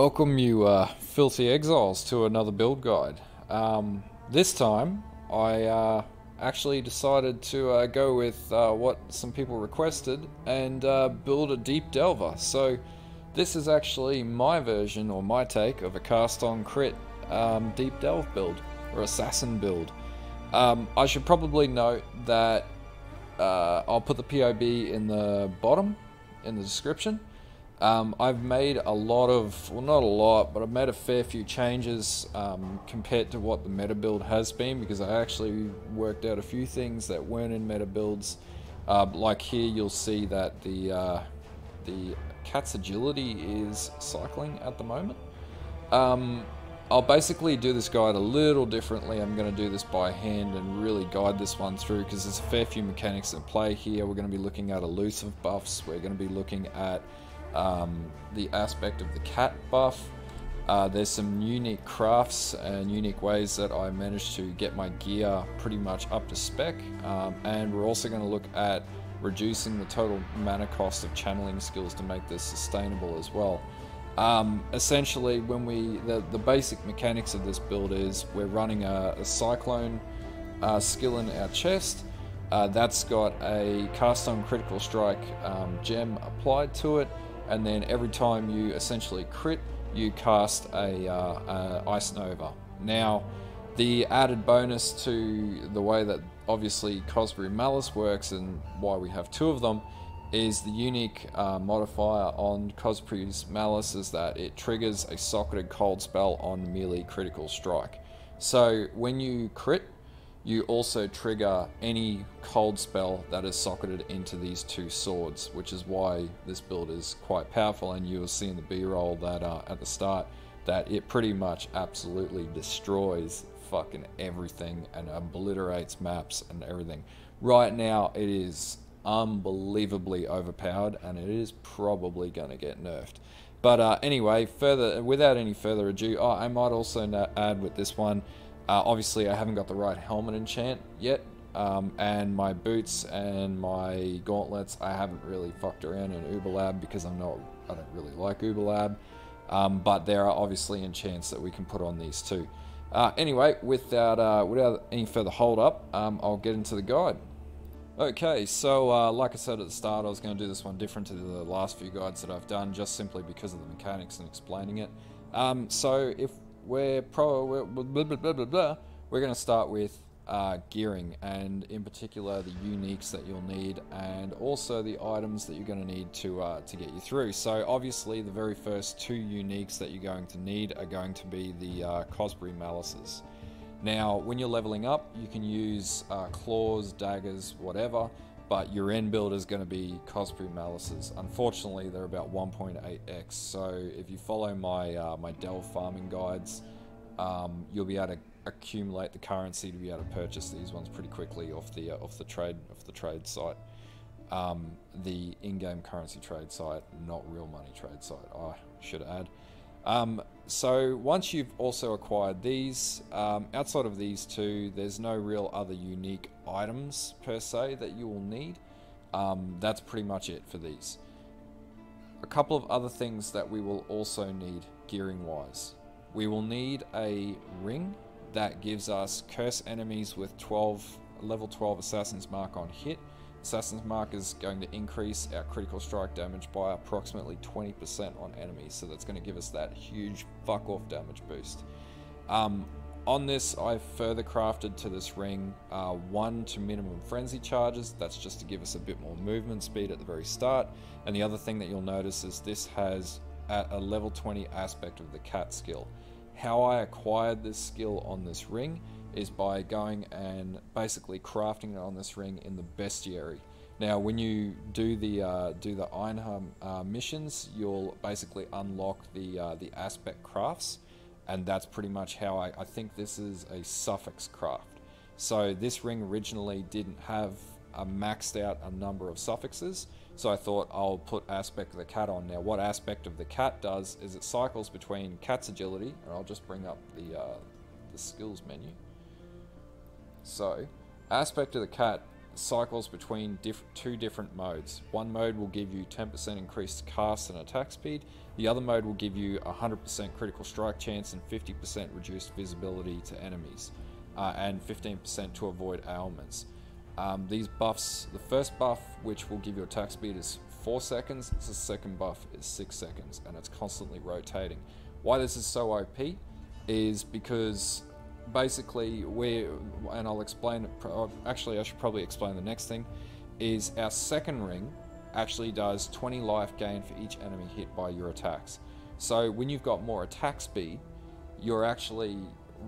welcome you filthy exiles to another build guide. This time I actually decided to go with what some people requested and build a deep delver. So this is actually my version or my take of a cast on crit deep delve build or assassin build. I should probably note that I'll put the POB in the bottom in the description. I've made a lot of, well, not a lot, but I've made a fair few changes compared to what the meta build has been, because I actually worked out a few things that weren't in meta builds. Like here, you'll see that the cat's agility is cycling at the moment. I'll basically do this guide a little differently. I'm going to do this by hand and really guide this one through, because there's a fair few mechanics at play here. We're going to be looking at elusive buffs. We're going to be looking at the aspect of the cat buff. There's some unique crafts and unique ways that I managed to get my gear pretty much up to spec, and we're also going to look at reducing the total mana cost of channeling skills to make this sustainable as well. Essentially, when the basic mechanics of this build is we're running a cyclone skill in our chest. That's got a cast on critical strike gem applied to it, and then every time you essentially crit, you cast a Ice Nova. Now, the added bonus to the way that obviously Cosbury Malice works, and why we have two of them, is the unique modifier on Cosbury's Malice is that it triggers a socketed cold spell on melee critical strike. So when you crit, you also trigger any cold spell that is socketed into these two swords, which is why this build is quite powerful. And you'll see in the B-roll that at the start that it pretty much absolutely destroys fucking everything and obliterates maps and everything. Right now it is unbelievably overpowered, and it is probably going to get nerfed. But anyway, without any further ado, I might also add with this one, obviously I haven't got the right helmet enchant yet, and my boots and my gauntlets I haven't really fucked around in Uberlab, because I don't really like Uberlab, but there are obviously enchants that we can put on these too. Anyway, without any further hold up, I'll get into the guide. Okay, so like I said at the start, I was going to do this one different to the last few guides that I've done, just simply because of the mechanics and explaining it. So if we're going to start with gearing, and in particular the uniques that you'll need, and also the items that you're going to need to get you through. So obviously the very first two uniques that you're going to need are going to be the Cosbury Malices. Now, when you're leveling up, you can use claws, daggers, whatever, but your end build is going to be Cosbury Malices. Unfortunately, they're about 1.8x, so if you follow my my delve farming guides, you'll be able to accumulate the currency to be able to purchase these ones pretty quickly off the trade site, the in-game currency trade site, not real money trade site, I should add. So once you've also acquired these, outside of these two, there's no real other unique items per se that you will need. That's pretty much it for these. A couple of other things that we will also need gearing wise. We will need a ring that gives us curse enemies with level 12 Assassin's Mark on hit. Assassin's Mark is going to increase our critical strike damage by approximately 20% on enemies, so that's going to give us that huge fuck off damage boost. On this, I've further crafted to this ring 1 to minimum frenzy charges. That's just to give us a bit more movement speed at the very start. And the other thing that you'll notice is this has a level 20 aspect of the cat skill. How I acquired this skill on this ring is by going and basically crafting it on this ring in the bestiary. Now, when you do the Einham missions, you'll basically unlock the aspect crafts, and that's pretty much how I think this is a suffix craft. So this ring originally didn't have a maxed out a number of suffixes, so I thought I'll put aspect of the cat on. Now, what aspect of the cat does is it cycles between cat's agility, and I'll just bring up the skills menu. So, aspect of the cat cycles between two different modes. One mode will give you 10% increased cast and attack speed. The other mode will give you 100% critical strike chance and 50% reduced visibility to enemies, and 15% to avoid ailments. These buffs, the first buff, which will give you attack speed, is 4 seconds. The second buff is 6 seconds, and it's constantly rotating. Why this is so OP is because basically and I'll explain it, actually I should probably explain the next thing, is our second ring actually does 20 life gain for each enemy hit by your attacks. So when you've got more attack speed, you're actually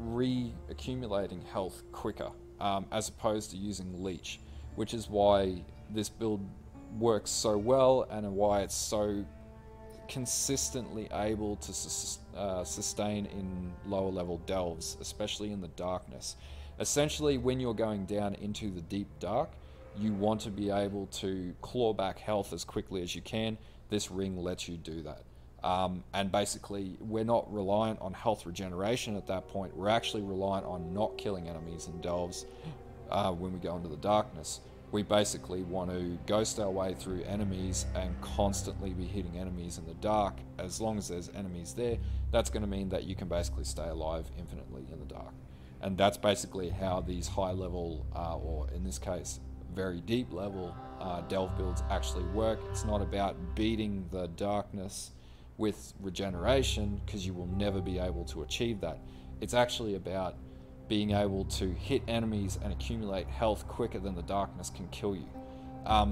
re-accumulating health quicker, as opposed to using leech, which is why this build works so well and why it's so consistently able to sustain in lower level delves, especially in the darkness. Essentially, when you're going down into the deep dark, you want to be able to claw back health as quickly as you can. This ring lets you do that. And basically, we're not reliant on health regeneration at that point. We're actually reliant on not killing enemies in delves when we go into the darkness. We basically want to ghost our way through enemies and constantly be hitting enemies in the dark. As long as there's enemies there, that's going to mean that you can basically stay alive infinitely in the dark. And that's basically how these high level, or in this case, very deep level delve builds actually work. It's not about beating the darkness with regeneration, because you will never be able to achieve that. It's actually about being able to hit enemies and accumulate health quicker than the darkness can kill you.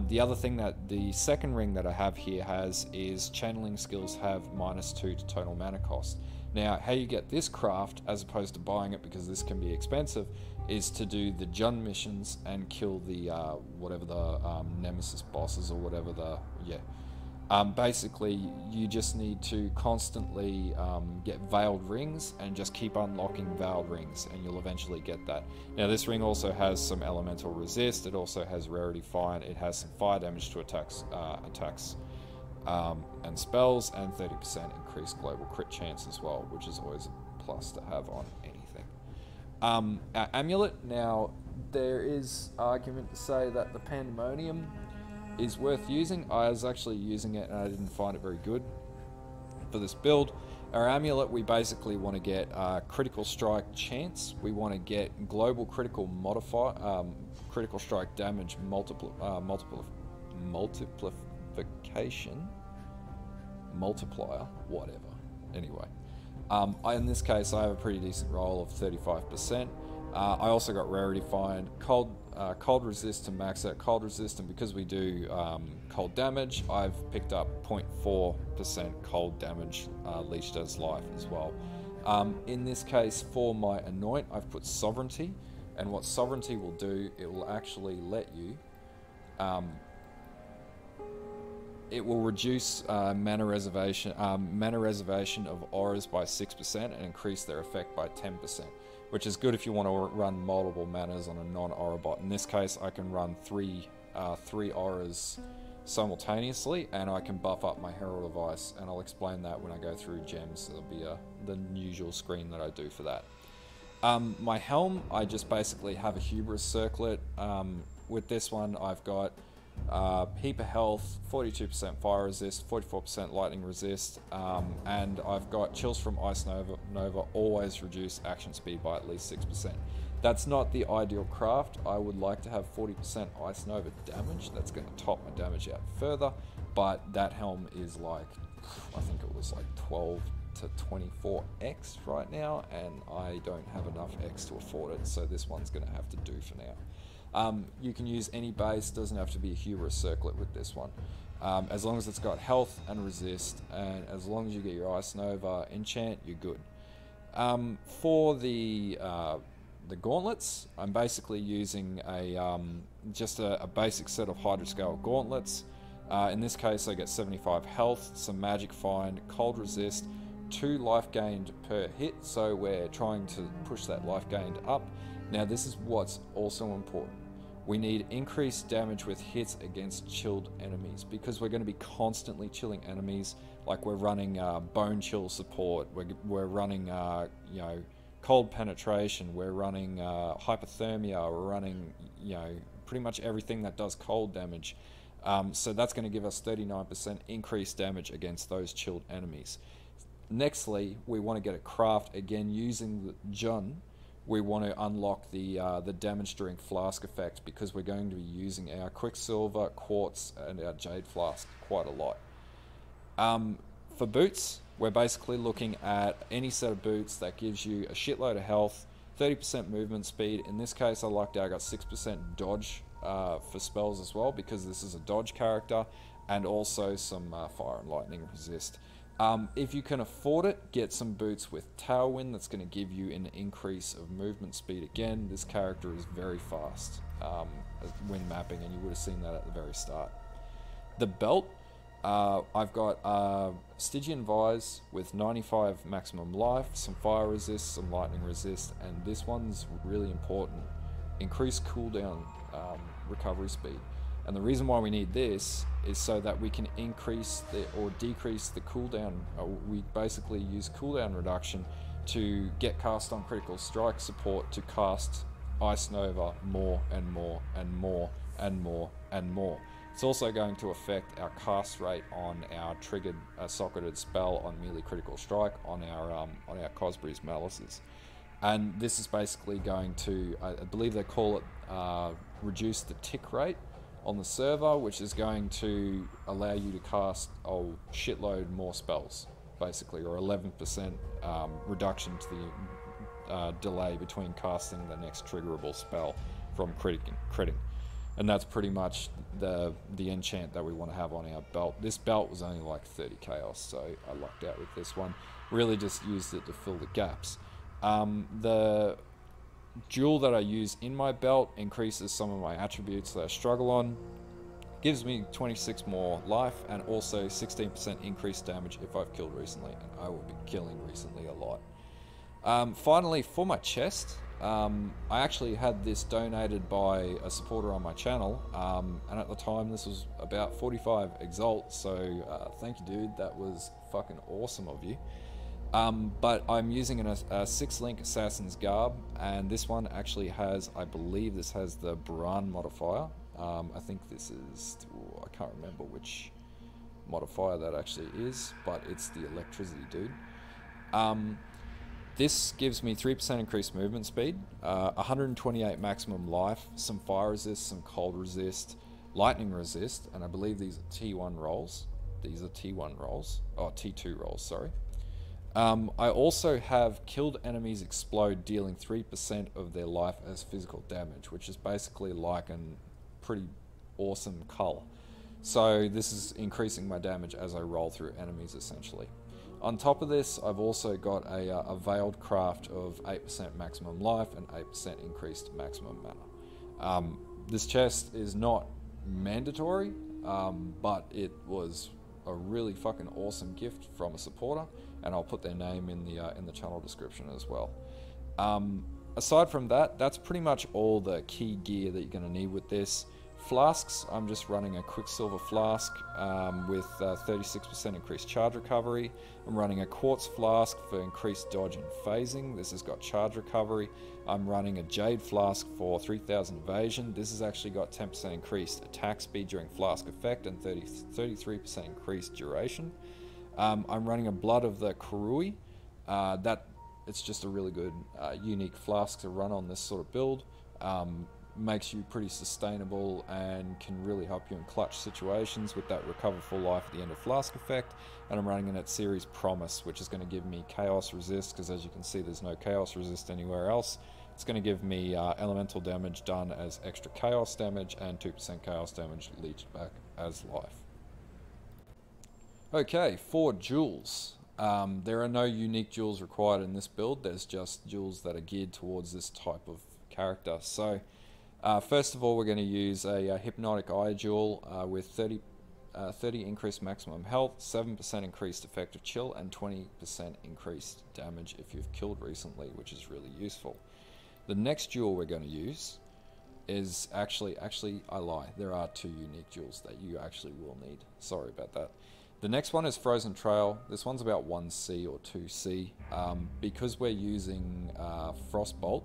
The other thing that the second ring that I have here has is channeling skills have -2 to total mana cost. Now, how you get this craft, as opposed to buying it because this can be expensive, is to do the Jund missions and kill the whatever the nemesis bosses or whatever the basically, you just need to constantly get veiled rings and just keep unlocking veiled rings, and you'll eventually get that. Now, this ring also has some elemental resist. It also has rarity fire. It has some fire damage to attacks and spells, and 30% increased global crit chance as well, which is always a plus to have on anything. Our amulet. Now, there is argument to say that the Pandemonium is worth using. I was actually using it and I didn't find it very good for this build. Our amulet, we basically want to get critical strike chance. We want to get global critical modifier, critical strike damage multiplier, whatever. Anyway, in this case, I have a pretty decent roll of 35%. I also got rarity find, cold resist to max out cold resist, and because we do cold damage, I've picked up 0.4% cold damage leech does life as well. In this case, for my anoint, I've put sovereignty, and what sovereignty will do, it will actually let you it will reduce mana reservation of auras by 6% and increase their effect by 10%, which is good if you want to run multiple manas on a non-aura bot. In this case, I can run three auras simultaneously, and I can buff up my Herald of Ice, and I'll explain that when I go through gems. There'll be the usual screen that I do for that. My helm, I just basically have a Hubris circlet. With this one, I've got heap of health, 42% fire resist, 44% lightning resist, and I've got chills from Ice Nova always reduce action speed by at least 6%. That's not the ideal craft. I would like to have 40% Ice Nova damage. That's going to top my damage out further, but that helm is like, I think it was like 12 to 24x right now, and I don't have enough X to afford it, so this one's going to have to do for now. You can use any base, doesn't have to be a Hubris circlet with this one. As long as it's got health and resist, and as long as you get your Ice Nova enchant, you're good. For the gauntlets, I'm basically using just a basic set of Hydroscale gauntlets. In this case, I get 75 health, some magic find, cold resist, 2 life gained per hit, so we're trying to push that life gained up. Now, this is what's also important. We need increased damage with hits against chilled enemies, because we're going to be constantly chilling enemies. Like, we're running bone chill support, we're running cold penetration, we're running hypothermia, we're running pretty much everything that does cold damage. So that's going to give us 39% increased damage against those chilled enemies. Nextly, we want to get a craft, again using the Jun. We want to unlock the damage during flask effect, because we're going to be using our Quicksilver, Quartz, and our Jade Flask quite a lot. For boots, we're basically looking at any set of boots that gives you a shitload of health, 30% movement speed. In this case, I lucked out, I got 6% dodge for spells as well, because this is a dodge character, and also some fire and lightning resist. If you can afford it, get some boots with Tailwind. That's going to give you an increase of movement speed. Again, this character is very fast when mapping, and you would have seen that at the very start. The belt, I've got Stygian Vise with 95 maximum life, some fire resist, some lightning resist, and this one's really important. Increased cooldown recovery speed. And the reason why we need this is so that we can increase or decrease the cooldown. We basically use cooldown reduction to get cast on critical strike support to cast Ice Nova more and more and more and more and more. It's also going to affect our cast rate on our triggered socketed spell on melee critical strike on our Cosbury's Malices. And this is basically going to, I believe they call it, reduce the tick rate on the server, which is going to allow you to cast a shitload more spells, basically, or 11% reduction to the delay between casting the next triggerable spell from critting. And that's pretty much the enchant that we want to have on our belt. This belt was only like 30 chaos, so I lucked out with this one. Really just used it to fill the gaps. The jewel that I use in my belt increases some of my attributes that I struggle on, gives me 26 more life, and also 16% increased damage if I've killed recently, and I will be killing recently a lot. Finally, for my chest, I actually had this donated by a supporter on my channel, and at the time this was about 45 exalt, so thank you dude, that was fucking awesome of you. But I'm using a 6-link Assassin's Garb, and this one actually has, I believe this has the Bran modifier. I think this is, I can't remember which modifier that actually is, but it's the electricity dude. This gives me 3% increased movement speed, 128 maximum life, some fire resist, some cold resist, lightning resist, and I believe these are T1 rolls. These are T1 rolls, oh T2 rolls, sorry. I also have killed enemies explode, dealing 3% of their life as physical damage, which is basically like a pretty awesome cull. So this is increasing my damage as I roll through enemies essentially. On top of this, I've also got a veiled craft of 8% maximum life and 8% increased maximum mana. This chest is not mandatory, but it was a really fucking awesome gift from a supporter, and I'll put their name in the channel description as well. Aside from that, that's pretty much all the key gear that you're going to need with this. Flasks, I'm just running a Quicksilver Flask with 36% increased charge recovery. I'm running a Quartz Flask for increased dodge and phasing. This has got charge recovery. I'm running a Jade Flask for 3000 evasion. This has actually got 10% increased attack speed during Flask effect and 33% increased duration. I'm running a Blood of the Karui. It's just a really good unique flask to run on this sort of build. Makes you pretty sustainable and can really help you in clutch situations with that recover full life at the end of flask effect. And I'm running in at series Promise, which is going to give me chaos resist, because as you can see there's no chaos resist anywhere else. It's going to give me elemental damage done as extra chaos damage and 2% chaos damage leached back as life. Okay, for jewels. There are no unique jewels required in this build, there's just jewels that are geared towards this type of character. So first of all, we're going to use a Hypnotic Eye Jewel with 30 increased maximum health, 7% increased effective chill, and 20% increased damage if you've killed recently, which is really useful. The next jewel we're going to use is actually I lie, there are 2 unique jewels that you actually will need. Sorry about that. The next one is Frozen Trail. This one's about 1C or 2C. Because we're using Frostbolt,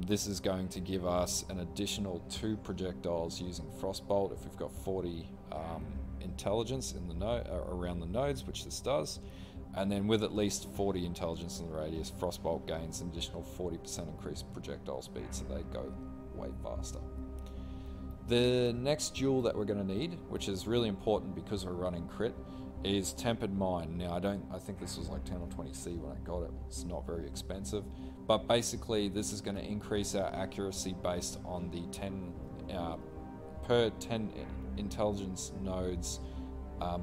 This is going to give us an additional 2 projectiles using Frostbolt if we've got 40 intelligence in the around the nodes, which this does. And then with at least 40 intelligence in the radius, Frostbolt gains an additional 40% increased projectile speed, so they go way faster. The next jewel that we're going to need, which is really important because we're running crit, is Tempered Mine. Now I think this was like 10 or 20C when I got it. It's not very expensive, but basically this is going to increase our accuracy based on the 10 per 10 intelligence nodes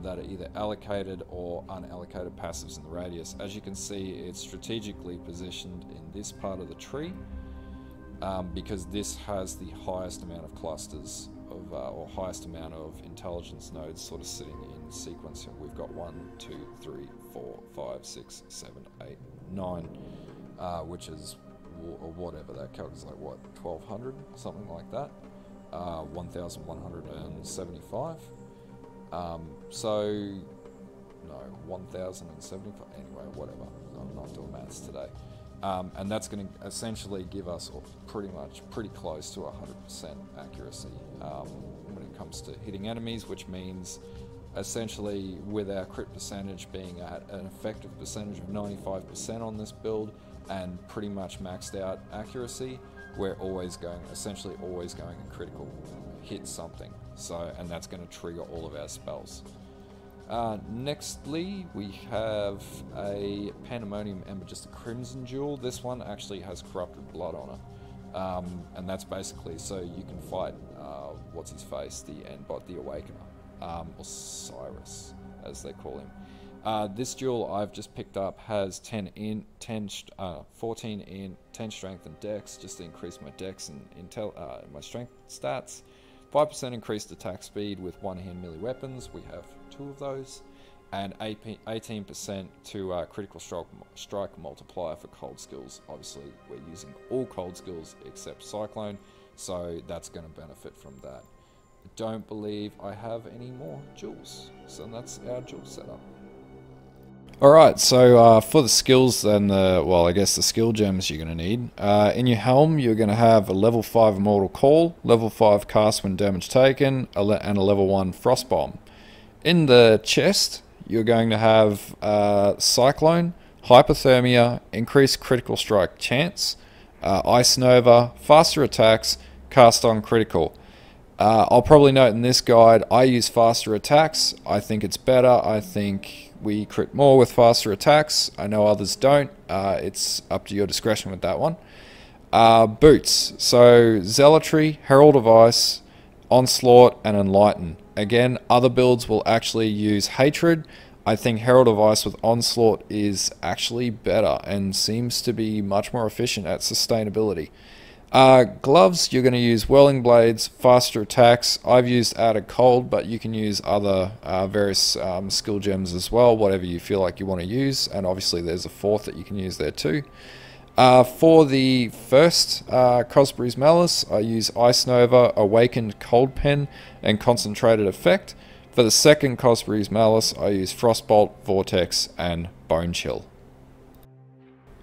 that are either allocated or unallocated passives in the radius. As you can see, it's strategically positioned in this part of the tree because this has the highest amount of clusters of, or highest amount of intelligence nodes sort of sitting in sequence. We've got 1, 2, 3, 4, 5, 6, 7, 8, 9, which is whatever that calculates, like what, 1200, something like that, 1175. So no, 1075, anyway, whatever, I'm not doing maths today. And that's going to essentially give us pretty close to 100% accuracy when it comes to hitting enemies, which means essentially with our crit percentage being at an effective percentage of 95% on this build and pretty much maxed out accuracy, we're essentially always going to critical hit something. So, and that's going to trigger all of our spells. Nextly, we have a Pandemonium Ember, just a Crimson Jewel. This one actually has Corrupted Blood on it. And that's basically so you can fight, what's his face, the Endbot, the Awakener, Osiris, as they call him. This jewel I've just picked up has 14 in 10 strength and dex, just to increase my dex and my strength stats. 5% increased attack speed with one-hand melee weapons, we have 2 of those, and 18% to critical strike multiplier for cold skills. Obviously we're using all cold skills except Cyclone, so that's going to benefit from that. I don't believe I have any more jewels, so that's our jewel setup. Alright, so for the skills and I guess the skill gems you're going to need. In your helm, you're going to have a level 5 Immortal Call, level 5 Cast when damage taken, and a level 1 Frost Bomb. In the chest, you're going to have Cyclone, Hypothermia, Increased Critical Strike Chance, Ice Nova, Faster Attacks, Cast on Critical. I'll probably note in this guide, I use Faster Attacks. I think it's better. I think we crit more with faster attacks. I know others don't. It's up to your discretion with that one. Boots. So Zealotry, Herald of Ice, Onslaught, and Enlighten. Again, other builds will actually use Hatred. I think Herald of Ice with Onslaught is actually better and seems to be much more efficient at sustainability. Gloves, you're going to use Whirling Blades, faster attacks. I've used Added Cold, but you can use other various skill gems as well, whatever you feel like you want to use. And obviously there's a 4th that you can use there too. For the first Cosbury's Malice, I use Ice Nova, Awakened Cold Pen, and Concentrated Effect. For the second Cosbury's Malice, I use Frostbolt, Vortex, and Bone Chill.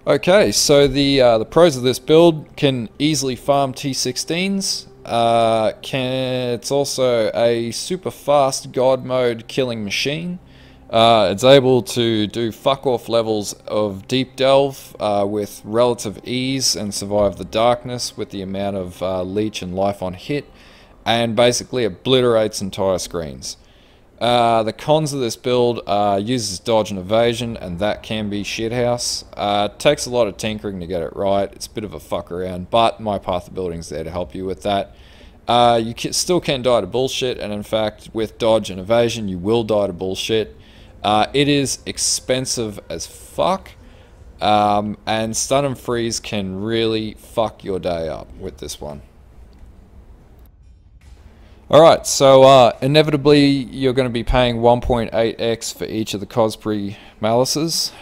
Okay, so the pros of this build: can easily farm T16s. It's also a super fast God mode killing machine. It's able to do fuck off levels of deep delve with relative ease and survive the darkness with the amount of leech and life on hit, and basically obliterates entire screens. The cons of this build uses dodge and evasion, and that can be shithouse. Takes a lot of tinkering to get it right. It's a bit of a fuck around, but my path of building is there to help you with that. You still can die to bullshit, and in fact, with dodge and evasion, you will die to bullshit. It is expensive as fuck, and stun and freeze can really fuck your day up with this one. Alright, so inevitably you're going to be paying 1.8x for each of the Cosbury Malices.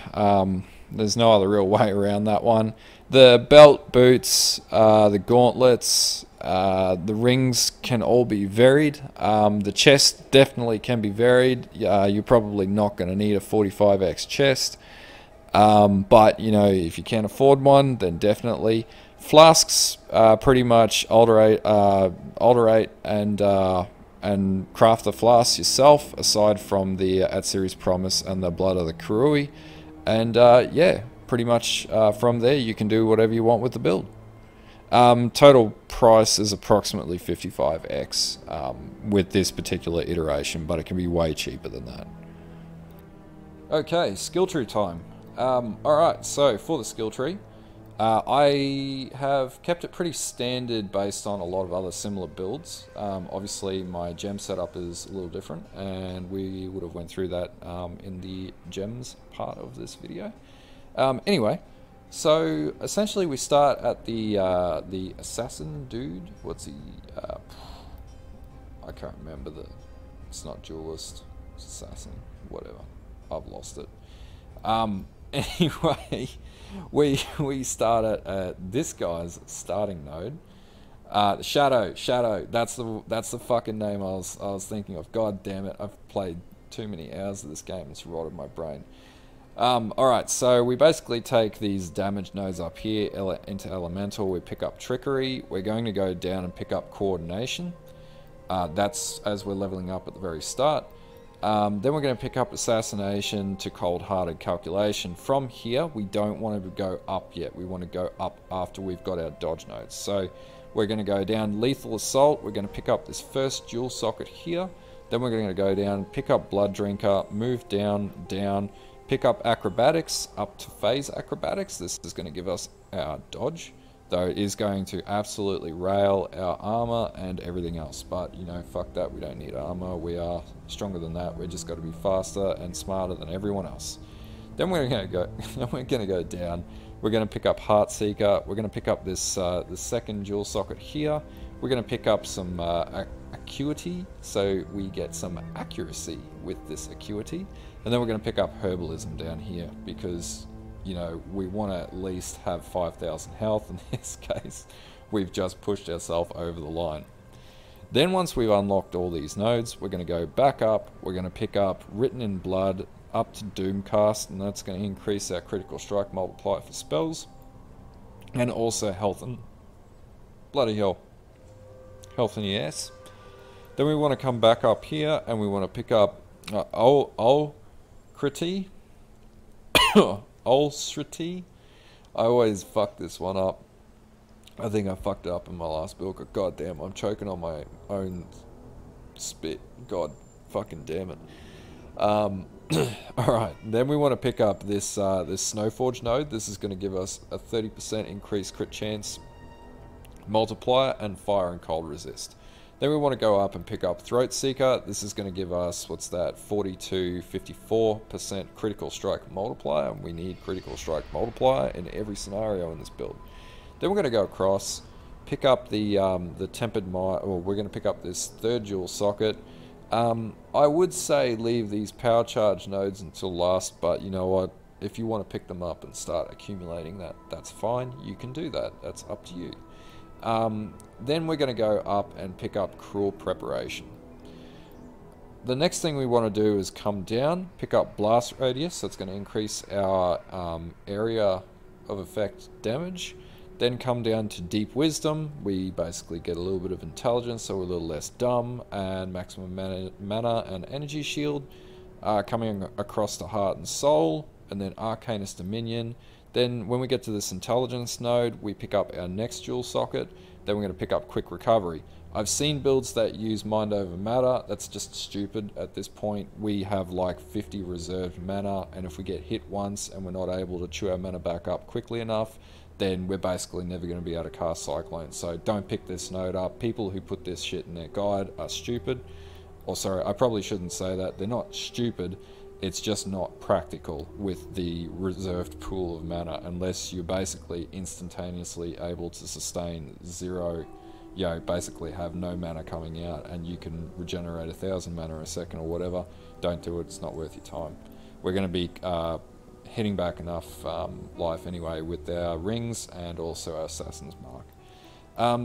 There's no other real way around that one. The belt, boots, the gauntlets, the rings can all be varied. The chest definitely can be varied. You're probably not going to need a 45x chest. But, you know, if you can't afford one, then definitely. Flasks pretty much alterate and craft the flasks yourself, aside from the At Series Promise and the Blood of the Karui. And yeah, pretty much from there you can do whatever you want with the build. Total price is approximately 55x with this particular iteration, but it can be way cheaper than that. Okay, skill tree time. Alright, so for the skill tree, I have kept it pretty standard based on a lot of other similar builds. Obviously my gem setup is a little different, and we would have went through that in the gems part of this video. Anyway, so essentially we start at the assassin dude. What's he? I can't remember it's not duelist, it's assassin, whatever. I've lost it. Anyway, we start at this guy's starting node. Shadow. That's the fucking name I was thinking of. God damn it! I've played too many hours of this game. It's rotted my brain. Alright, so we basically take these damage nodes up here into Elemental. We pick up Trickery. We're going to go down and pick up Coordination. That's as we're leveling up at the very start. Then we're going to pick up Assassination to Cold-Hearted Calculation. From here, we don't want to go up yet. We want to go up after we've got our dodge nodes. So we're going to go down Lethal Assault. We're going to pick up this first dual socket here. Then we're going to go down, pick up Blood Drinker, move down, pick up Acrobatics up to Phase Acrobatics. This is going to give us our dodge, though it is going to absolutely rail our armor and everything else. But, you know, fuck that, we don't need armor, we are stronger than that, we're just got to be faster and smarter than everyone else. Then we're going to go down, we're going to pick up Heartseeker, we're going to pick up this the second dual socket here, we're going to pick up some Acuity, so we get some accuracy with this Acuity, and then we're going to pick up Herbalism down here, because, you know, we want to at least have 5,000 health. In this case, we've just pushed ourselves over the line. Then once we've unlocked all these nodes, we're going to go back up, we're going to pick up Written in Blood up to Doomcast, and that's going to increase our critical strike multiplier for spells, and also health and bloody hell, health in the ass. Then we want to come back up here and we want to pick up Olcrity. Olstrity. I always fuck this one up. I think I fucked it up in my last build. God damn, I'm choking on my own spit. God fucking damn it. Alright, then we want to pick up this this Snowforge node. This is going to give us a 30% increased crit chance multiplier and fire and cold resist. Then we want to go up and pick up Throat Seeker. This is going to give us, what's that, 54% critical strike multiplier. And we need critical strike multiplier in every scenario in this build. Then we're going to go across, pick up the Tempered Mind, or we're going to pick up this third dual socket. I would say leave these power charge nodes until last, but you know what? If you want to pick them up and start accumulating that, that's fine. You can do that. That's up to you. Then we're going to go up and pick up Cruel Preparation. The next thing we want to do is come down, pick up Blast Radius. That's going to increase our area of effect damage. Then come down to Deep Wisdom. We basically get a little bit of intelligence, so we're a little less dumb, and maximum mana and energy shield. Coming across to Heart and Soul, and then Arcanist Dominion. Then when we get to this intelligence node, we pick up our next dual socket. Then we're going to pick up Quick Recovery. I've seen builds that use Mind Over Matter. That's just stupid at this point. We have like 50 reserved mana, and if we get hit once and we're not able to chew our mana back up quickly enough, then we're basically never going to be able to cast Cyclone. So don't pick this node up. People who put this shit in their guide are stupid. Or sorry, I probably shouldn't say that. They're not stupid. It's just not practical with the reserved pool of mana unless you're basically instantaneously able to sustain zero, you know, basically have no mana coming out and you can regenerate 1,000 mana a second or whatever. Don't do it, it's not worth your time. We're going to be hitting back enough life anyway with our rings and also our Assassin's Mark.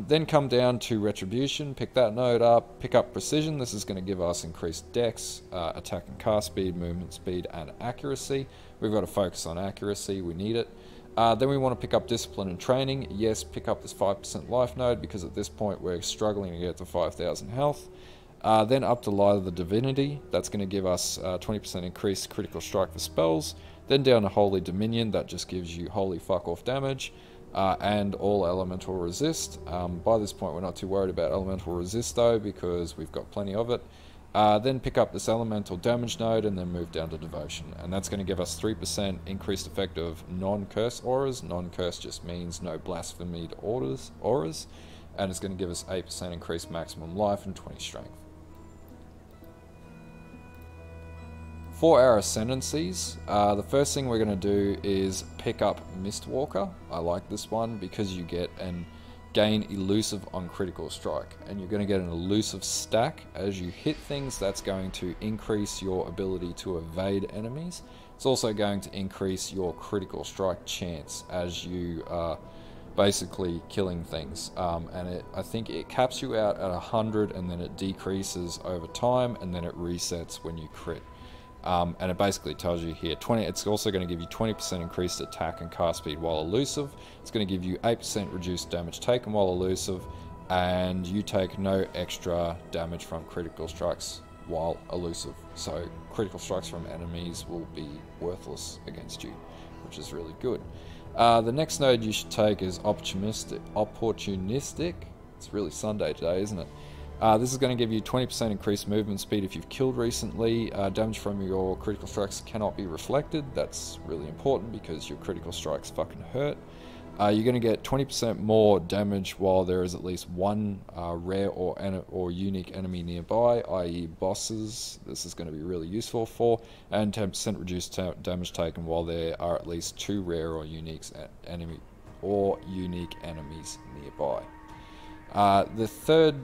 Then come down to Retribution, pick that node up, pick up Precision. This is going to give us increased dex, attack and cast speed, movement speed, and accuracy. We've got to focus on accuracy, we need it. Then we want to pick up discipline and training. Yes, pick up this 5% life node, because at this point we're struggling to get to 5,000 health. Then up to Light of the Divinity, that's going to give us 20% increased critical strike for spells. Then down to Holy Dominion, that just gives you holy fuck off damage. And all elemental resist. By this point we're not too worried about elemental resist though, because we've got plenty of it. Then pick up this elemental damage node and then move down to devotion, and that's going to give us 3% increased effect of non-curse auras. Non-curse just means no blasphemed auras, and it's going to give us 8% increased maximum life and 20 strength. For our ascendancies, the first thing we're going to do is pick up Mistwalker. I like this one because you get an gain elusive on critical strike, and you're going to get an elusive stack as you hit things. That's going to increase your ability to evade enemies. It's also going to increase your critical strike chance as you are basically killing things, and I think it caps you out at 100, and then it decreases over time, and then it resets when you crit. And it basically tells you here, it's also going to give you 20% increased attack and cast speed while elusive. It's going to give you 8% reduced damage taken while elusive, and you take no extra damage from critical strikes while elusive. So critical strikes from enemies will be worthless against you, which is really good. The next node you should take is Opportunistic. It's really Sunday today, isn't it? This is going to give you 20% increased movement speed if you've killed recently. Damage from your critical strikes cannot be reflected. That's really important because your critical strikes fucking hurt. You're going to get 20% more damage while there is at least one rare or unique enemy nearby, i.e. bosses. This is going to be really useful for. And 10% reduced damage taken while there are at least 2 rare or unique enemies nearby. The third,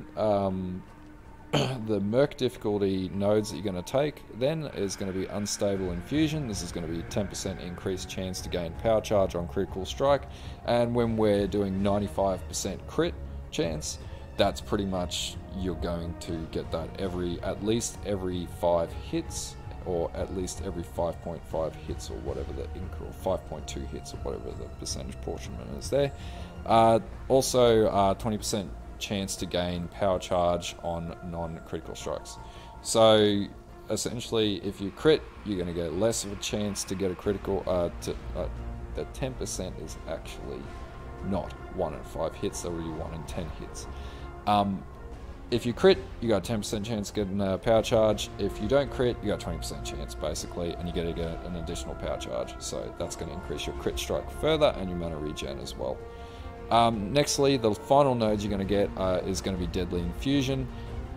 the Merc difficulty nodes that you're going to take then is going to be Unstable Infusion. This is going to be 10% increased chance to gain power charge on critical strike, and when we're doing 95% crit chance, that's pretty much, you're going to get that at least every 5 hits, or at least every 5.5 hits, or whatever the or 5.2 hits, or whatever the percentage portionment is there. Also 20% chance to gain power charge on non-critical strikes. So essentially, if you crit, you're going to get less of a chance to get a critical. The 10% is actually not 1 in 5 hits, they'll be 1 in 10 hits. If you crit, you got a 10% chance of getting a power charge. If you don't crit, you got a 20% chance basically, and you get to get an additional power charge. So that's going to increase your crit strike further and your mana regen as well. Nextly, the final nodes you're going to get is going to be Deadly Infusion,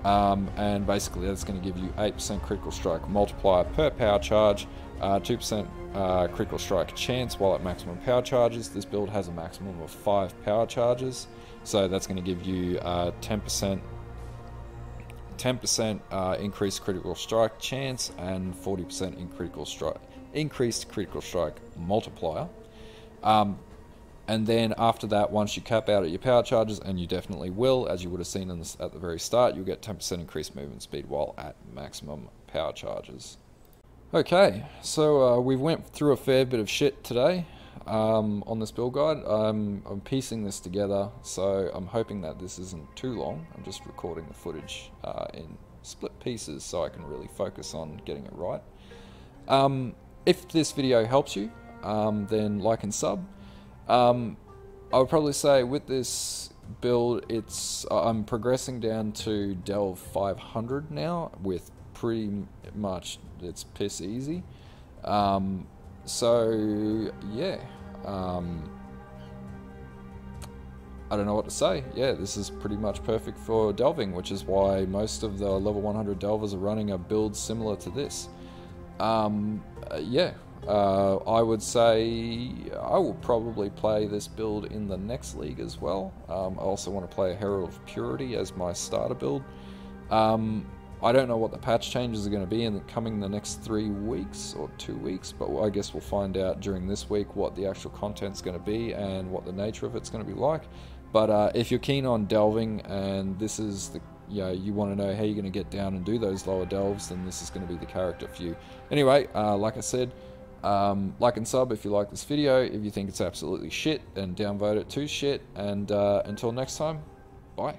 and basically that's going to give you 8% critical strike multiplier per power charge, 2% critical strike chance while at maximum power charges. This build has a maximum of 5 power charges, so that's going to give you 10% increased critical strike chance and 40% increased critical strike multiplier. And then after that, once you cap out at your power charges, and you definitely will, as you would have seen at the very start, you'll get 10% increased movement speed while at maximum power charges. Okay, so we went through a fair bit of shit today on this build guide. I'm piecing this together, so I'm hoping that this isn't too long. I'm just recording the footage in split pieces so I can really focus on getting it right. If this video helps you, then like and sub. I would probably say with this build, I'm progressing down to Delve 500 now, with pretty much it's piss easy. So yeah, I don't know what to say. Yeah, this is pretty much perfect for delving, which is why most of the level 100 delvers are running a build similar to this. I would say I will probably play this build in the next league as well. I also want to play a Herald of Purity as my starter build. I don't know what the patch changes are going to be in the next 3 weeks or 2 weeks, but I guess we'll find out during this week what the actual content's going to be and what the nature of it's going to be like. But if you're keen on delving and this is the you want to know how you're going to get down and do those lower delves, then this is going to be the character for you. Anyway, like I said, Like and sub if you like this video. If you think it's absolutely shit, then downvote it to shit. And until next time, bye.